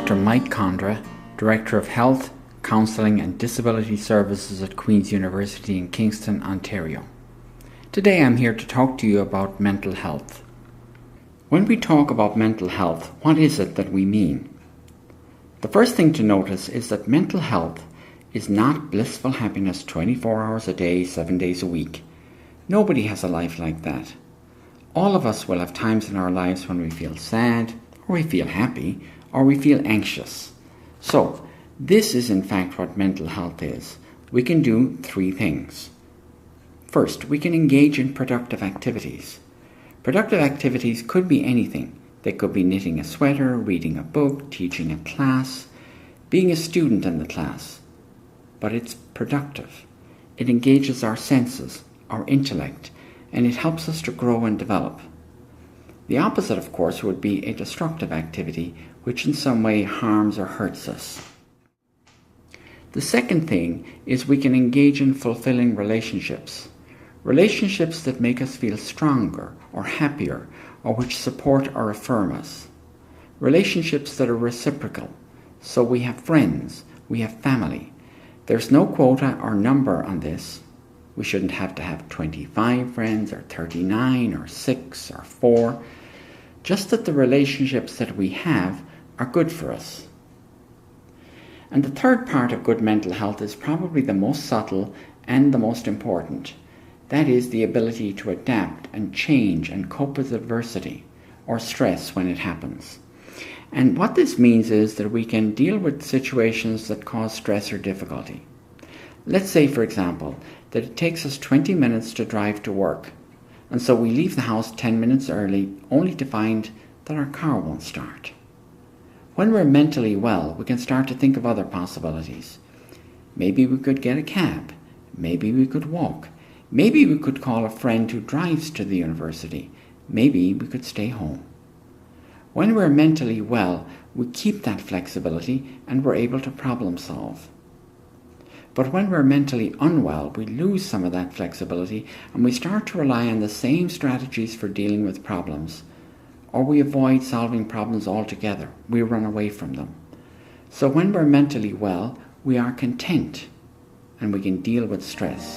Dr. Mike Condra, Director of Health, Counselling and Disability Services at Queen's University in Kingston, Ontario. Today I'm here to talk to you about mental health. When we talk about mental health, what is it that we mean? The first thing to notice is that mental health is not blissful happiness 24 hours a day, 7 days a week. Nobody has a life like that. All of us will have times in our lives when we feel sad, or we feel happy, or we feel anxious. So, this is in fact what mental health is. We can do 3 things. First, we can engage in productive activities. Productive activities could be anything. They could be knitting a sweater, reading a book, teaching a class, being a student in the class. But it's productive. It engages our senses, our intellect, and it helps us to grow and develop. The opposite, of course, would be a destructive activity which in some way harms or hurts us. The second thing is we can engage in fulfilling relationships. Relationships that make us feel stronger or happier or which support or affirm us. Relationships that are reciprocal. So we have friends, we have family. There's no quota or number on this. We shouldn't have to have 25 friends or 39 or 6 or 4. Just that the relationships that we have are good for us. And the third part of good mental health is probably the most subtle and the most important. That is the ability to adapt and change and cope with adversity or stress when it happens. And what this means is that we can deal with situations that cause stress or difficulty. Let's say, for example, that it takes us 20 minutes to drive to work, and so we leave the house 10 minutes early only to find that our car won't start. When we're mentally well, we can start to think of other possibilities. Maybe we could get a cab. Maybe we could walk. Maybe we could call a friend who drives to the university. Maybe we could stay home. When we're mentally well, we keep that flexibility and we're able to problem solve. But when we're mentally unwell, we lose some of that flexibility and we start to rely on the same strategies for dealing with problems. Or we avoid solving problems altogether. We run away from them. So when we're mentally well, we are content and we can deal with stress.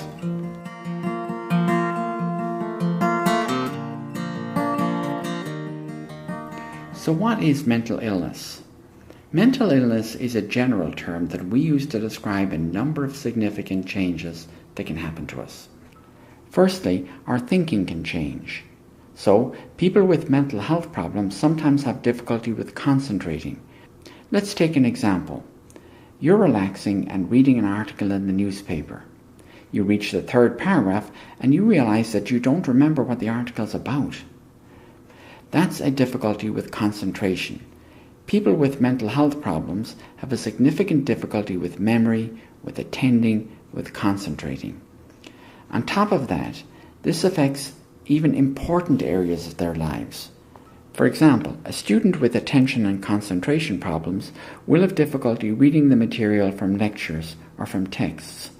So what is mental illness? Mental illness is a general term that we use to describe a number of significant changes that can happen to us. Firstly, our thinking can change. So, people with mental health problems sometimes have difficulty with concentrating. Let's take an example. You're relaxing and reading an article in the newspaper. You reach the 3rd paragraph and you realize that you don't remember what the article's about. That's a difficulty with concentration. People with mental health problems have a significant difficulty with memory, with attending, with concentrating. On top of that, this affects even important areas of their lives. For example, a student with attention and concentration problems will have difficulty reading the material from lectures or from texts.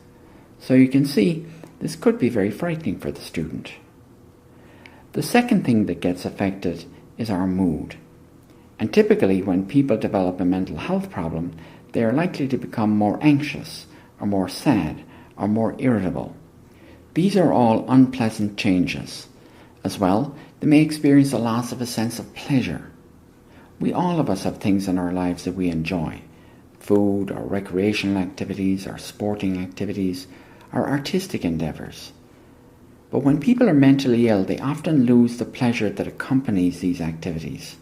So you can see, this could be very frightening for the student. The second thing that gets affected is our mood. And typically when people develop a mental health problem, they are likely to become more anxious, or more sad, or more irritable. These are all unpleasant changes. As well, they may experience a loss of a sense of pleasure. All of us have things in our lives that we enjoy. Food, or recreational activities, or sporting activities, or artistic endeavours. But when people are mentally ill, they often lose the pleasure that accompanies these activities.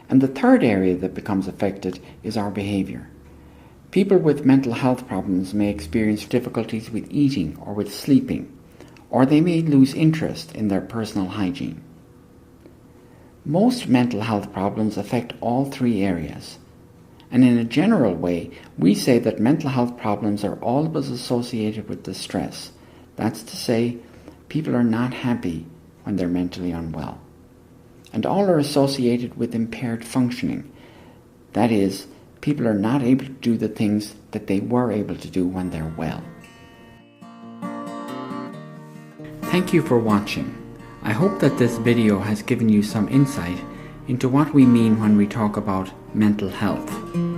And the third area that becomes affected is our behaviour. People with mental health problems may experience difficulties with eating or with sleeping, or they may lose interest in their personal hygiene. Most mental health problems affect all 3 areas. And in a general way, we say that mental health problems are always associated with distress. That's to say, people are not happy when they're mentally unwell. And all are associated with impaired functioning. That is, people are not able to do the things that they were able to do when they're well. Thank you for watching. I hope that this video has given you some insight into what we mean when we talk about mental health.